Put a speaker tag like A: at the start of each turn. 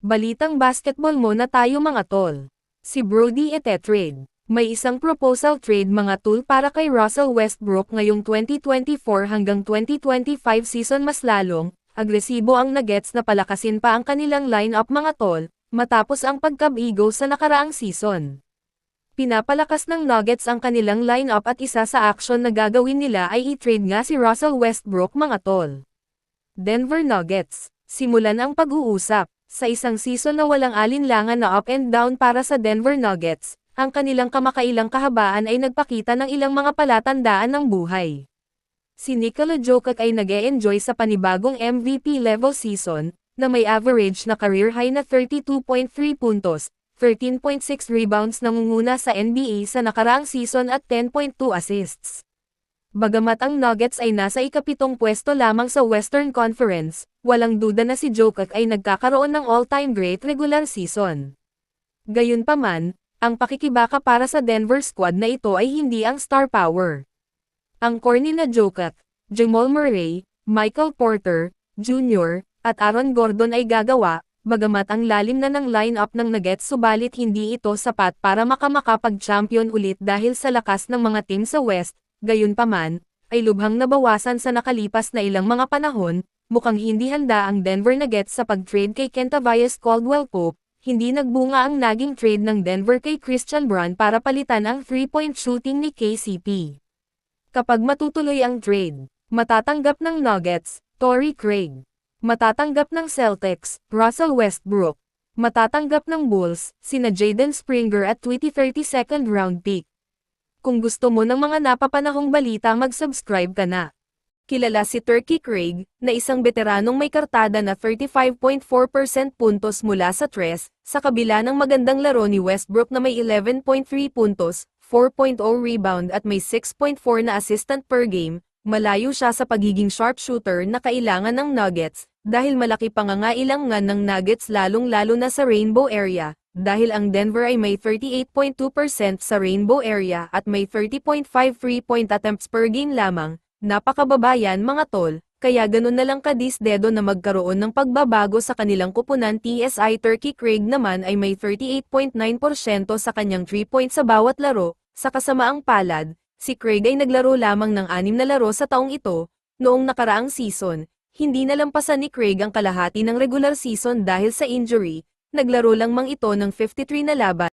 A: Balitang basketball mo na tayo mga tol. Si Brody ite-trade. May isang proposal trade mga tol para kay Russell Westbrook ngayong 2024 hanggang 2025 season. Mas lalong agresibo ang Nuggets na palakasin pa ang kanilang lineup mga tol, matapos ang pagkabigo sa nakaraang season. Pinapalakas ng Nuggets ang kanilang lineup at isa sa aksyon na gagawin nila ay i-trade nga si Russell Westbrook mga tol. Denver Nuggets. Simulan ang pag-uusap. Sa isang season na walang alinlangan na up and down para sa Denver Nuggets, ang kanilang kamakailang kahabaan ay nagpakita ng ilang mga palatandaan ng buhay. Si Nikola Jokic ay nag-e-enjoy sa panibagong MVP-level season, na may average na career high na 32.3 puntos, 13.6 rebounds, nangunguna sa NBA sa nakaraang season at 10.2 assists. Bagamat ang Nuggets ay nasa ikapitong pwesto lamang sa Western Conference, walang duda na si Jokic ay nagkakaroon ng all-time great regular season. Gayunpaman, ang pakikibaka para sa Denver squad na ito ay hindi ang star power. Ang core ni na Jokic, Jamal Murray, Michael Porter Jr., at Aaron Gordon ay gagawa, bagamat ang lalim na ng lineup ng Nuggets, subalit hindi ito sapat para makapag-champion ulit dahil sa lakas ng mga team sa West. Gayunpaman, ay lubhang nabawasan sa nakalipas na ilang mga panahon, mukhang hindi handa ang Denver Nuggets sa pag-trade kay Kentavious Caldwell-Pope, hindi nagbunga ang naging trade ng Denver kay Christian Braun para palitan ang 3-point shooting ni KCP. Kapag matutuloy ang trade, matatanggap ng Nuggets, Torrey Craig. Matatanggap ng Celtics, Russell Westbrook. Matatanggap ng Bulls, sina Jaden Springer at 2030 second round pick. Kung gusto mo ng mga napapanahong balita, mag-subscribe ka na. Kilala si Torrey Craig, na isang veteranong may kartada na 35.4% puntos mula sa tres, sa kabila ng magandang laro ni Westbrook na may 11.3 puntos, 4.0 rebound at may 6.4 na assistant per game. Malayo siya sa pagiging sharpshooter na kailangan ng Nuggets, dahil malaki pangangailangan ng Nuggets lalong-lalo na sa Rainbow area, dahil ang Denver ay may 38.2% sa Rainbow area at may 30.5 3-point attempts per game lamang. Napakababayan mga tol, kaya ganun na lang kadis-dedo na magkaroon ng pagbabago sa kanilang kupunan. TSI Torrey Craig naman ay may 38.9% sa kanyang 3-point sa bawat laro. Sa kasamaang palad, si Craig ay naglaro lamang ng 6 na laro sa taong ito. Noong nakaraang season, hindi nalampasan ni Craig ang kalahati ng regular season dahil sa injury. Naglaro lang mang ito ng 53 na laban.